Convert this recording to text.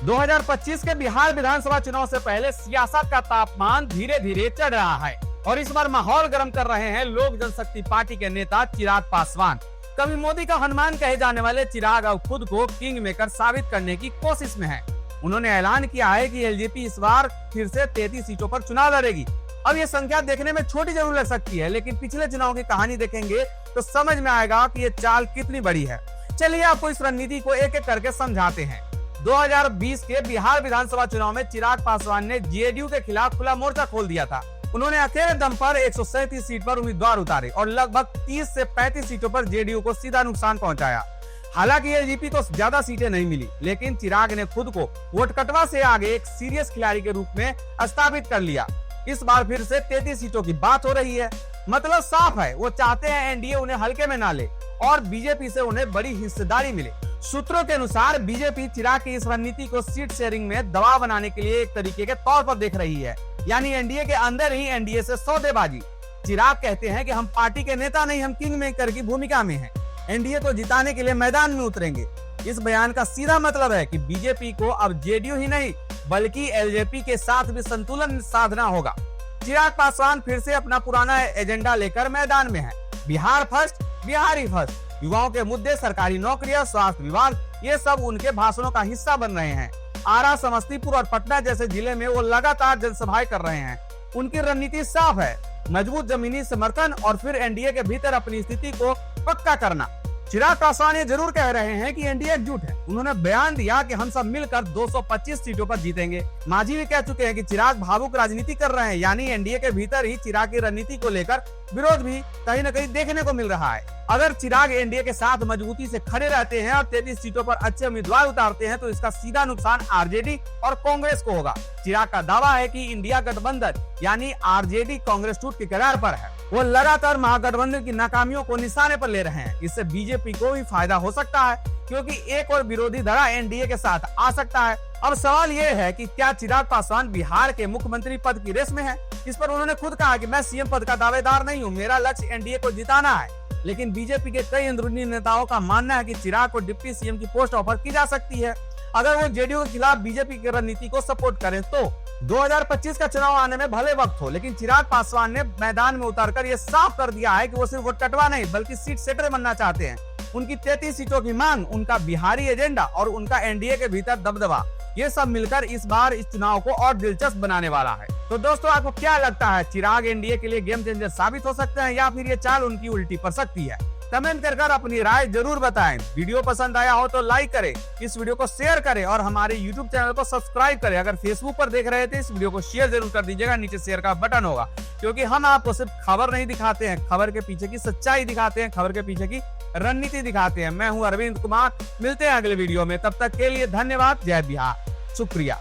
2025 के बिहार विधानसभा चुनाव से पहले सियासत का तापमान धीरे धीरे चढ़ रहा है और इस बार माहौल गर्म कर रहे हैं लोक जनशक्ति पार्टी के नेता चिराग पासवान। कभी मोदी का हनुमान कहे जाने वाले चिराग अब खुद को किंग मेकर साबित करने की कोशिश में है। उन्होंने ऐलान किया है कि एलजेपी इस बार फिर से 33 सीटों पर चुनाव लड़ेगी। अब ये संख्या देखने में छोटी जरूर लग सकती है, लेकिन पिछले चुनाव की कहानी देखेंगे तो समझ में आएगा कि ये चाल कितनी बड़ी है। चलिए आपको इस रणनीति को एक एक करके समझाते हैं। 2020 के बिहार विधानसभा चुनाव में चिराग पासवान ने जेडीयू के खिलाफ खुला मोर्चा खोल दिया था। उन्होंने अकेले दम पर 137 सीट पर उम्मीदवार उतारे और लगभग 30 से 35 सीटों पर जेडीयू को सीधा नुकसान पहुंचाया। हालांकि एलजेपी को ज्यादा सीटें नहीं मिली, लेकिन चिराग ने खुद को वोट कटवा से आगे एक सीरियस खिलाड़ी के रूप में स्थापित कर लिया। इस बार फिर से 33 सीटों की बात हो रही है। मतलब साफ है, वो चाहते हैं एनडीए उन्हें हल्के में ना ले और बीजेपी से उन्हें बड़ी हिस्सेदारी मिले। सूत्रों के अनुसार बीजेपी चिराग की इस रणनीति को सीट शेयरिंग में दबाव बनाने के लिए एक तरीके के तौर पर देख रही है, यानी एनडीए के अंदर ही एनडीए से सौदेबाजी। चिराग कहते हैं कि हम पार्टी के नेता नहीं, हम किंग मेकर की भूमिका में हैं। एनडीए को जिताने के लिए मैदान में उतरेंगे। इस बयान का सीधा मतलब है कि बीजेपी को अब जेडीयू ही नहीं बल्कि एलजेपी के साथ भी संतुलन साधना होगा। चिराग पासवान फिर से अपना पुराना एजेंडा लेकर मैदान में है। बिहार फर्स्ट, बिहारी फर्स्ट, युवाओं के मुद्दे, सरकारी नौकरियां, स्वास्थ्य विभाग, ये सब उनके भाषणों का हिस्सा बन रहे हैं। आरा, समस्तीपुर और पटना जैसे जिले में वो लगातार जनसभाएं कर रहे हैं। उनकी रणनीति साफ है, मजबूत जमीनी समर्थन और फिर एनडीए के भीतर अपनी स्थिति को पक्का करना। चिराग पासवान ये जरूर कह रहे हैं कि एनडीए एकजुट है। उन्होंने बयान दिया कि हम सब मिलकर 225 सीटों पर जीतेंगे। मांझी भी कह चुके हैं कि चिराग भावुक राजनीति कर रहे हैं, यानी एनडीए के भीतर ही चिराग की रणनीति को लेकर विरोध भी कहीं न कहीं देखने को मिल रहा है। अगर चिराग एनडीए के साथ मजबूती से खड़े रहते हैं और 33 सीटों पर अच्छे उम्मीदवार उतारते हैं तो इसका सीधा नुकसान आरजेडी और कांग्रेस को होगा। चिराग का दावा है कि इंडिया गठबंधन यानी आरजेडी कांग्रेस टूट के कगार पर है। वो लगातार महागठबंधन की नाकामियों को निशाने पर ले रहे हैं। इससे बीजेपी को भी फायदा हो सकता है, क्योंकि एक और विरोधी धड़ा एनडीए के साथ आ सकता है। अब सवाल ये है कि क्या चिराग पासवान बिहार के मुख्यमंत्री पद की रेस में है। इस पर उन्होंने खुद कहा कि मैं सीएम पद का दावेदार नहीं हूँ, मेरा लक्ष्य एनडीए को जिताना है। लेकिन बीजेपी के कई अंदरूनी नेताओं का मानना है कि चिराग को डिप्टी सीएम की पोस्ट ऑफर की जा सकती है अगर वो जेडीयू के खिलाफ बीजेपी की रणनीति को सपोर्ट करें तो। 2025 का चुनाव आने में भले वक्त हो, लेकिन चिराग पासवान ने मैदान में उतरकर ये साफ कर दिया है कि वो सिर्फ वोट कटवा नहीं बल्कि सीट सेटर बनना चाहते हैं। उनकी 33 सीटों की मांग, उनका बिहारी एजेंडा और उनका एनडीए के भीतर दबदबा, ये सब मिलकर इस बार इस चुनाव को और दिलचस्प बनाने वाला है। तो दोस्तों, आपको क्या लगता है, चिराग एनडीए के लिए गेम चेंजर साबित हो सकते हैं या फिर ये चाल उनकी उल्टी पड़ सकती है? कमेंट कर अपनी राय जरूर बताएं। वीडियो पसंद आया हो तो लाइक करें, इस वीडियो को शेयर करें और हमारे यूट्यूब चैनल को सब्सक्राइब करें। अगर फेसबुक पर देख रहे थे इस वीडियो को शेयर जरूर कर दीजिएगा, नीचे शेयर का बटन होगा, क्योंकि हम आपको सिर्फ खबर नहीं दिखाते हैं, खबर के पीछे की सच्चाई दिखाते हैं, खबर के पीछे की रणनीति दिखाते हैं। मैं हूँ अरविंद कुमार, मिलते हैं अगले वीडियो में। तब तक के लिए धन्यवाद। जय बिहार, शुक्रिया।